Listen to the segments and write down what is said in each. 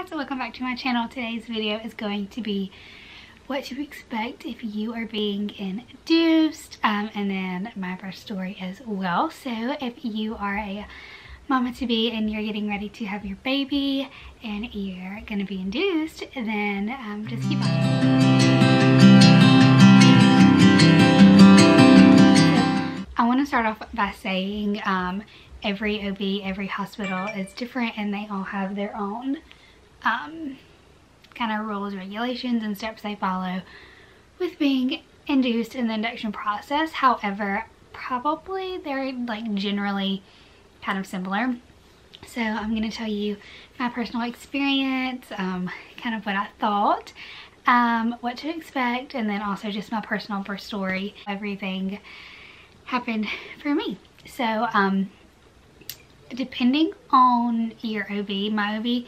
guys, welcome back to my channel. Today's video is going to be what to expect if you are being induced, and then my birth story as well. So if you are a mama to be and you're getting ready to have your baby and you're gonna be induced, then just keep watching. I want to start off by saying every OB, every hospital is different, and they all have their own kind of rules, regulations, and steps they follow with being induced in the induction process. However, probably they're like generally kind of similar. So I'm going to tell you my personal experience, kind of what I thought, what to expect, and then also just my personal birth story. Everything happened for me. So depending on your OB, my OB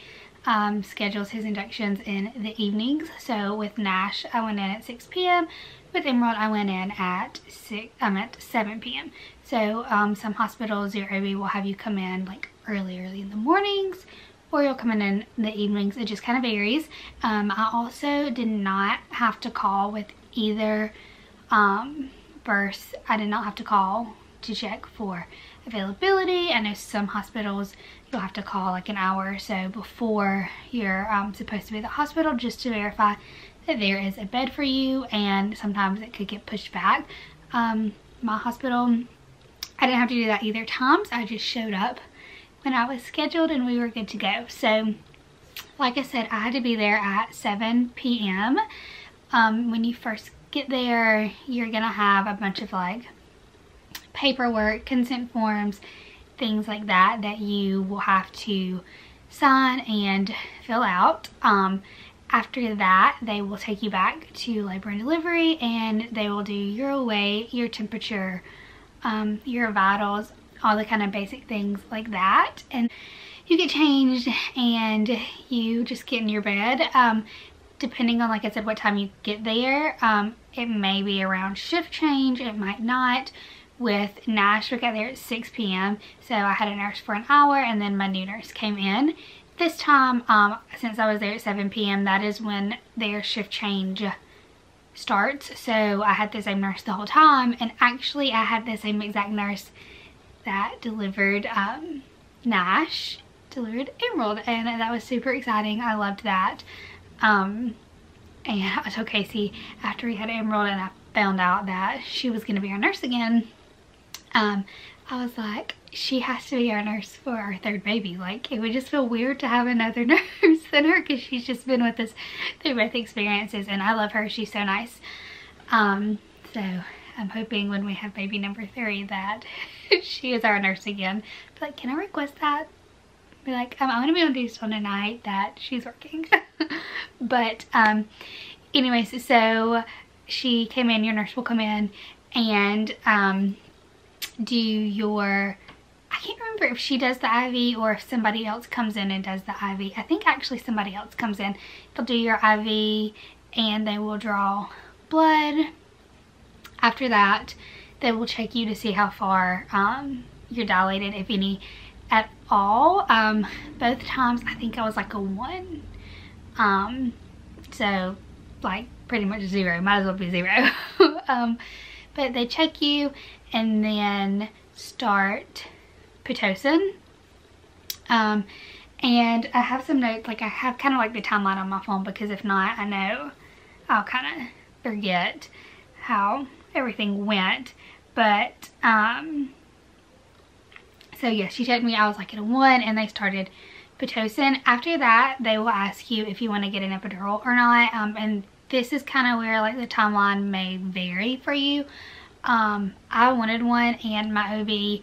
schedules his inductions in the evenings. So with Nash, I went in at 6 p.m. With Emerald, I went in at 7 p.m. So some hospitals, your OB will have you come in like early in the mornings, or you'll come in the evenings. It just kind of varies. I also did not have to call with either births. I did not have to call to check for availability. I know some hospitals you'll have to call like an hour or so before you're supposed to be at the hospital just to verify that there is a bed for you, and sometimes it could get pushed back. My hospital, I didn't have to do that either times. I just showed up when I was scheduled and we were good to go. So like I said, I had to be there at 7 p.m. When you first get there, you're gonna have a bunch of like paperwork, consent forms, things like that that you will have to sign and fill out. After that, they will take you back to labor and delivery, and they will do your weight, your temperature, your vitals, all the kind of basic things like that, and you get changed and you just get in your bed. Depending on, like I said, what time you get there, it may be around shift change, it might not. With Nash, we got there at 6 p.m. So I had a nurse for an hour, and then my new nurse came in. This time, since I was there at 7 p.m., that is when their shift change starts. So I had the same nurse the whole time, and actually I had the same exact nurse that delivered Nash, delivered Emerald, and that was super exciting. I loved that. And I told Casey after we had Emerald and I found out that she was going to be our nurse again, I was like, she has to be our nurse for our third baby. Like, it would just feel weird to have another nurse than her, because she's just been with us through both experiences, and I love her. She's so nice. So I'm hoping when we have baby number 3 that she is our nurse again. But like, can I request that? Be like, I'm gonna be on duty on the night that she's working. But anyways, so she came in, your nurse will come in and do your, I can't remember if she does the IV or if somebody else comes in and does the IV. I think actually somebody else comes in. They'll do your IV and they will draw blood. After that, they will check you to see how far you're dilated, if any at all. Both times I think I was like a 1. So like pretty much 0, might as well be 0. But they check you and then start Pitocin. And I have some notes, like I have kind of like the timeline on my phone, because if not, I know I'll kind of forget how everything went. But so yeah, she checked me, I was like at a 1, and they started Pitocin. After that, they will ask you if you want to get an epidural or not, and this is kind of where like the timeline may vary for you. I wanted one, and my OB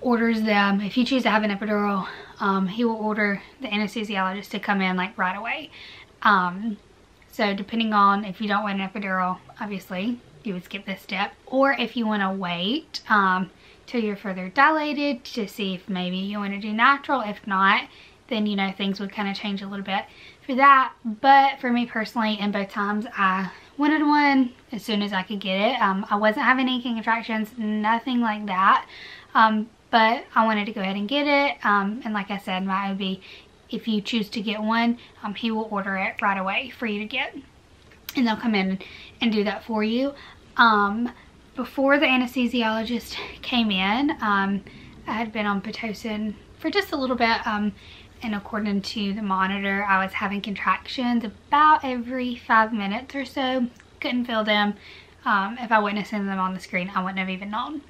orders them. If you choose to have an epidural, he will order the anesthesiologist to come in like right away. So depending on if you don't want an epidural, obviously you would skip this step, or if you want to wait till you're further dilated to see if maybe you want to do natural. If not, then you know things would kind of change a little bit for that. But for me personally, in both times, I wanted one as soon as I could get it. I wasn't having any contractions, nothing like that, but I wanted to go ahead and get it. And like I said, my OB if you choose to get one, he will order it right away for you to get, and they'll come in and do that for you. Before the anesthesiologist came in, I had been on Pitocin for just a little bit, and according to the monitor, I was having contractions about every 5 minutes or so. Couldn't feel them. If I wouldn't have seen them on the screen, I wouldn't have even known.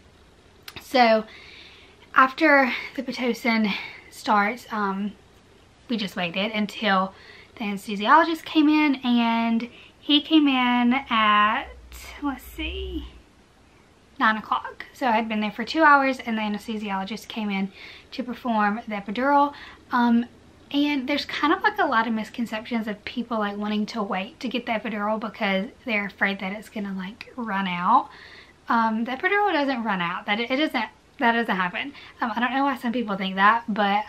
So after the Pitocin starts, we just waited until the anesthesiologist came in, and he came in at, let's see, 9 o'clock. So I had been there for 2 hours, and the anesthesiologist came in to perform the epidural. And there's kind of like a lot of misconceptions of people like wanting to wait to get the epidural because they're afraid that it's gonna like run out. The epidural doesn't run out. That doesn't happen. I don't know why some people think that, but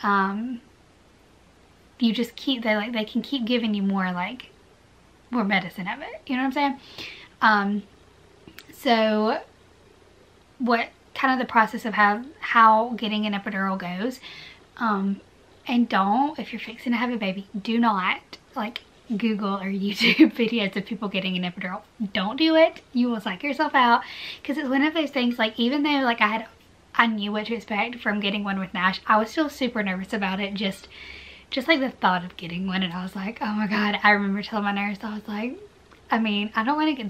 you just keep, they can keep giving you more medicine of it. You know what I'm saying? So what kind of the process of how getting an epidural goes, and if you're fixing to have a baby, do not like Google or YouTube videos of people getting an epidural. Don't do it. You will psych yourself out, because it's one of those things, like, even though like I knew what to expect from getting one with Nash, I was still super nervous about it, just like the thought of getting one. And I was like, oh my god. I remember telling my nurse, I was like, I mean, I don't want to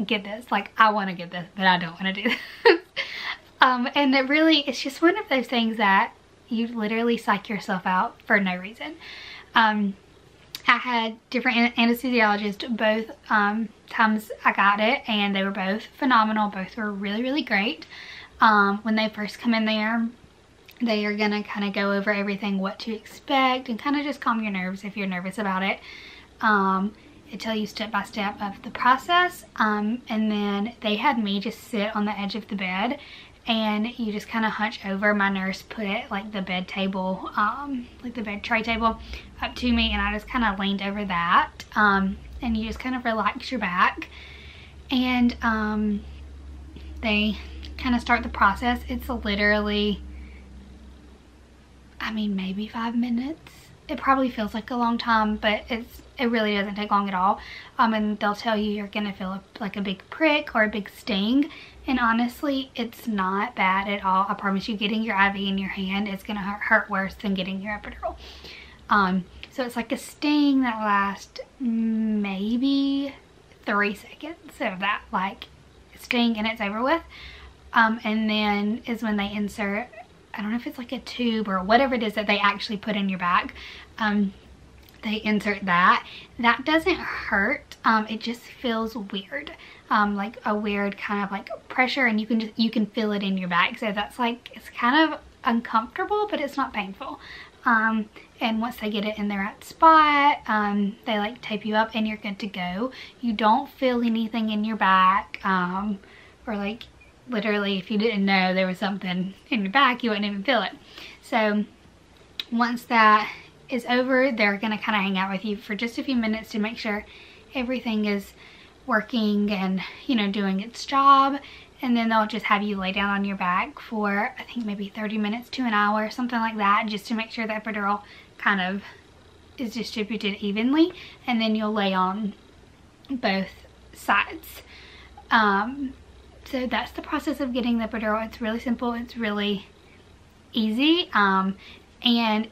get this, like, I want to get this, but I don't want to do this. And it's just one of those things that you literally psych yourself out for no reason. I had different anesthesiologists both times I got it, and they were both phenomenal. Both were really, really great. When they first come in there, they are gonna kind of go over everything, what to expect, and kind of just calm your nerves if you're nervous about it. They tell you step by step of the process, and then they had me just sit on the edge of the bed, and you just kind of hunch over. My nurse put like the bed table, like the bed tray table, up to me, and I just kind of leaned over that, and you just kind of relax your back, and they kind of start the process. It's literally, I mean, maybe 5 minutes. It probably feels like a long time, but it really doesn't take long at all. And they'll tell you you're gonna feel like a big prick or a big sting, and honestly, it's not bad at all. I promise you, getting your IV in your hand is gonna hurt worse than getting your epidural. So it's like a sting that lasts maybe 3 seconds of that like sting, and it's over with. And then is when they insert, I don't know if it's like a tube or whatever it is that they actually put in your back. They insert that. That doesn't hurt. It just feels weird, like a weird kind of like pressure, and you can feel it in your back. So that's like, it's kind of uncomfortable, but it's not painful. And once they get it in the right spot, they like tape you up, and you're good to go. You don't feel anything in your back, or like literally, if you didn't know there was something in your back, you wouldn't even feel it. So once that is over, they're gonna kind of hang out with you for just a few minutes to make sure everything is working and, you know, doing its job. And then they'll just have you lay down on your back for, I think, maybe 30 minutes to an hour, something like that, just to make sure the epidural kind of is distributed evenly. And then you'll lay on both sides. So that's the process of getting the epidural. It's really simple. It's really easy. And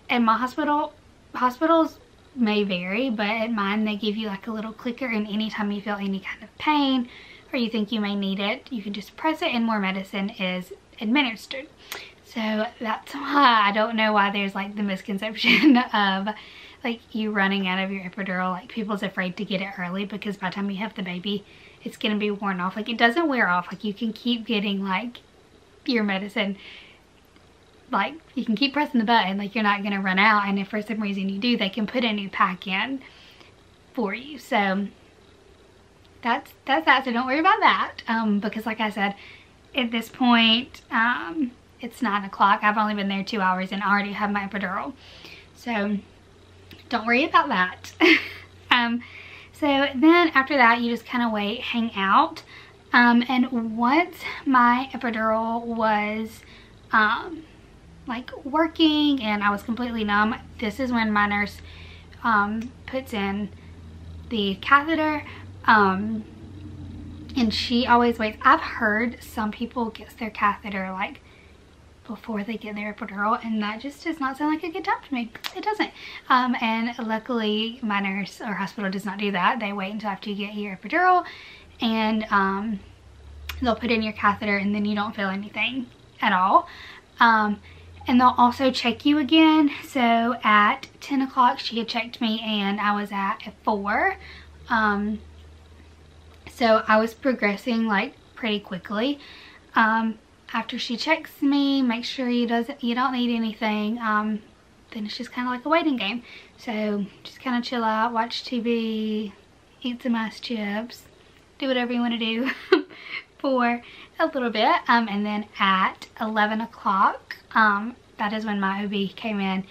in my hospitals may vary, but at mine they give you like a little clicker, and anytime you feel any kind of pain or you think you may need it, you can just press it and more medicine is administered. So that's why I don't know why there's like the misconception of like you running out of your epidural. Like, people's afraid to get it early because by the time you have the baby, it's gonna be worn off. Like, it doesn't wear off. Like, you can keep getting like your medicine. Like, you can keep pressing the button, like you're not gonna run out, and if for some reason you do, they can put a new pack in for you. So that's that. So don't worry about that, because like I said, at this point, it's 9 o'clock. I've only been there 2 hours and I already have my epidural, so don't worry about that. So then after that, you just kind of wait, hang out, and once my epidural was like working and I was completely numb, this is when my nurse puts in the catheter, and she always waits. I've heard some people get their catheter like before they get their epidural, and that just does not sound like a good time to me. It doesn't. And luckily my nurse or hospital does not do that. They wait until after you get your epidural, and they'll put in your catheter, and then you don't feel anything at all. And they'll also check you again. So at 10 o'clock she had checked me and I was at 4. So I was progressing like pretty quickly. After she checks me, make sure you don't need anything, then it's just kind of like a waiting game. So just kind of chill out, watch TV, eat some ice chips, do whatever you want to do for a little bit. And then at 11 o'clock, that is when my OB came in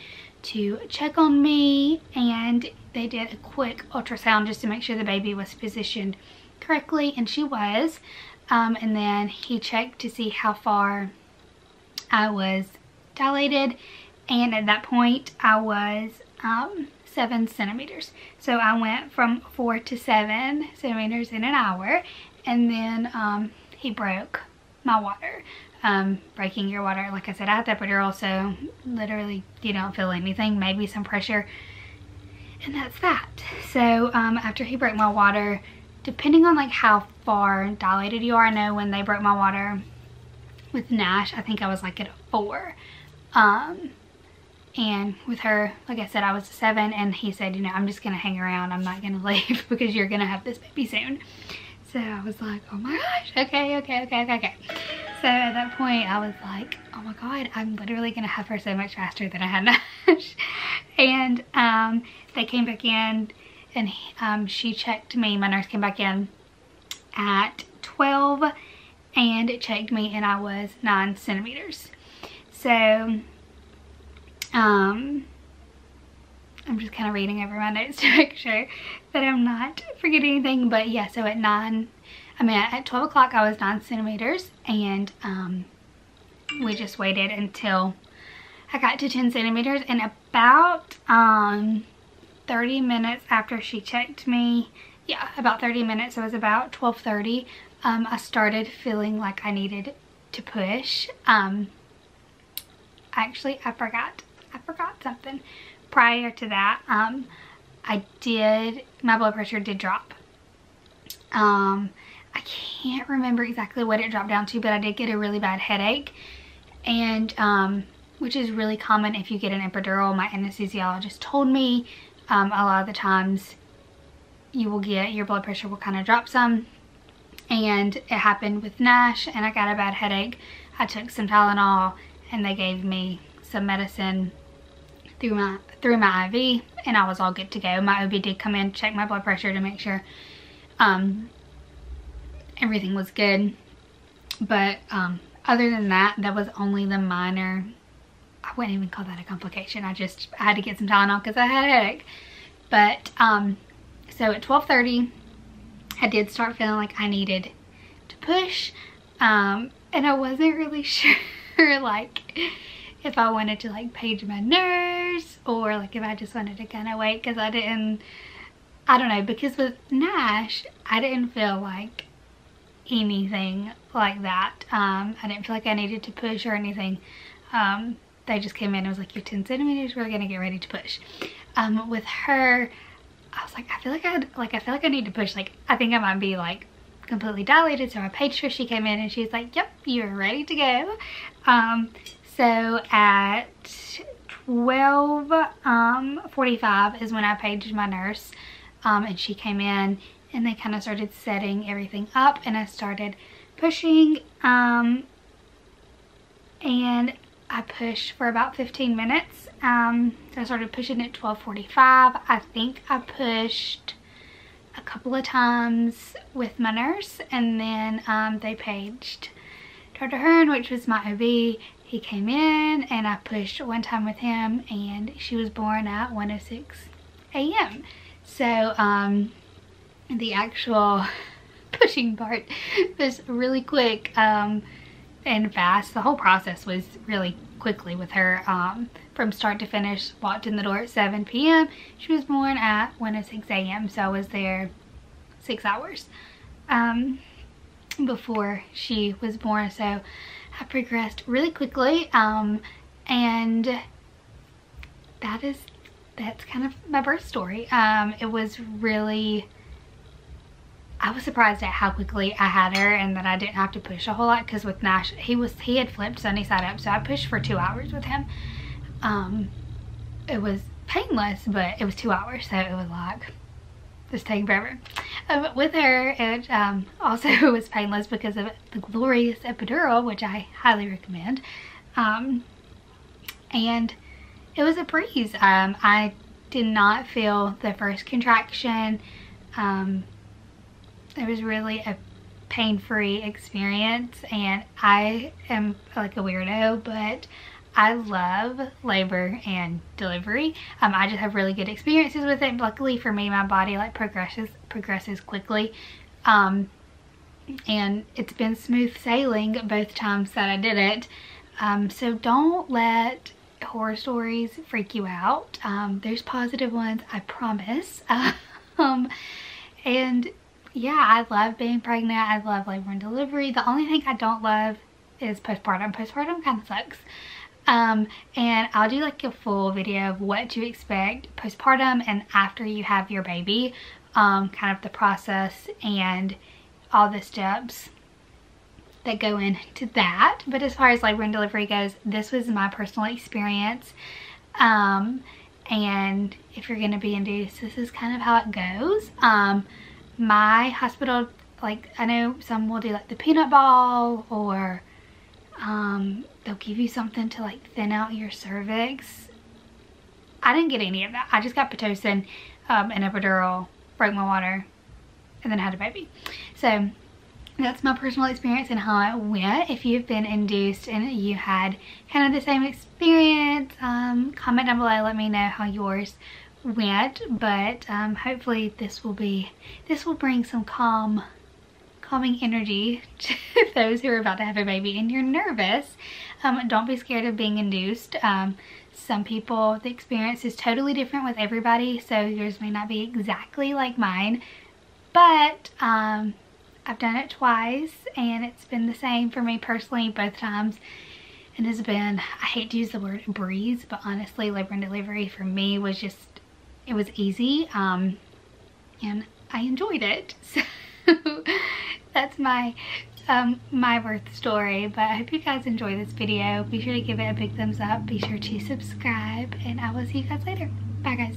to check on me, and they did a quick ultrasound just to make sure the baby was positioned correctly, and she was. And then he checked to see how far I was dilated, and at that point I was 7 centimeters. So I went from 4 to 7 centimeters in an hour, and then he broke my water. Breaking your water, like I said, I had the epidural, so literally you don't feel anything, maybe some pressure, and that's that. So after he broke my water, depending on like how far dilated you are, I know when they broke my water with Nash, I think I was like at a 4. And with her, like I said, I was a 7, and he said, you know, I'm just gonna hang around, I'm not gonna leave because you're gonna have this baby soon. So I was like, oh my gosh, okay. So at that point I was like, oh my god, I'm literally gonna have her so much faster than I had Nash. And they came back in, and she checked me. My nurse came back in at 12 and checked me, and I was 9 centimeters. So I'm just kind of reading over my notes to make sure that I'm not forgetting anything. But yeah, so at 12 o'clock I was 9 centimeters, and we just waited until I got to 10 centimeters, and about 30 minutes after she checked me, yeah, about 30 minutes, it was about 12:30, I started feeling like I needed to push. Actually, I forgot something. Prior to that, my blood pressure did drop. I can't remember exactly what it dropped down to, but I did get a really bad headache, and which is really common if you get an epidural. My anesthesiologist told me a lot of the times you will get, your blood pressure will kind of drop some, and it happened with Nash, and I got a bad headache. I took some Tylenol, and they gave me some medicine through my IV, and I was all good to go. My OB did come in, check my blood pressure to make sure everything was good, but other than that, that was only the minor, I wouldn't even call that a complication. I had to get some Tylenol because I had a headache. But so at 12:30 I did start feeling like I needed to push, and I wasn't really sure like if I wanted to like page my nurse, or like if I just wanted to kind of wait, because I don't know, because with Nash I didn't feel like anything like that. I didn't feel like I needed to push or anything. They just came in and was like, you're 10 centimeters, we're gonna get ready to push. With her, I was like, I feel like I need to push. Like, I think I might be like completely dilated. So I paged her, she came in and she's like, yep, you're ready to go. So at 12:45 is when I paged my nurse, and she came in, and they kind of started setting everything up, and I started pushing, and I pushed for about 15 minutes. So I started pushing at 12:45. I think I pushed a couple of times with my nurse, and then they paged Dr. Hearn, which was my OB. He came in, and I pushed one time with him, and she was born at 1:06 a.m. So the actual pushing part was really quick. and fast. The whole process was really quickly with her, from start to finish. Walked in the door at 7 p.m. She was born at 6 a.m. so I was there 6 hours before she was born. So I progressed really quickly, and that's kind of my birth story. It was really, I was surprised at how quickly I had her and that I didn't have to push a whole lot, because with Nash, he had flipped sunny side up, so I pushed for 2 hours with him. It was painless, but it was 2 hours, so it was like just taking forever. With her, it also was painless because of the glorious epidural, which I highly recommend. And it was a breeze. I did not feel the first contraction. It was really a pain-free experience, and I am like a weirdo, but I love labor and delivery. I just have really good experiences with it. Luckily for me, my body like progresses quickly, and it's been smooth sailing both times that I did it. So don't let horror stories freak you out. There's positive ones, I promise. And yeah, I love being pregnant. I love labor and delivery. The only thing I don't love is postpartum. Postpartum kind of sucks. And I'll do like a full video of what to expect postpartum and after you have your baby, kind of the process and all the steps that go into that. But as far as labor and delivery goes, this was my personal experience, and if you're going to be induced, this is kind of how it goes. My hospital, like, I know some will do like the peanut ball, or they'll give you something to like thin out your cervix. I didn't get any of that. I just got Pitocin, an epidural, broke my water, and then had a baby. So that's my personal experience and how it went. If you've been induced and you had kind of the same experience, comment down below, let me know how yours went. But hopefully this will bring some calming energy to those who are about to have a baby and you're nervous. Don't be scared of being induced. Some people, the experience is totally different with everybody, so yours may not be exactly like mine, but I've done it twice and it's been the same for me personally both times, and it's been, I hate to use the word breeze, but honestly labor and delivery for me was just, it was easy, and I enjoyed it. So that's my my birth story. But I hope you guys enjoy this video. Be sure to give it a big thumbs up, be sure to subscribe, and I will see you guys later. Bye guys.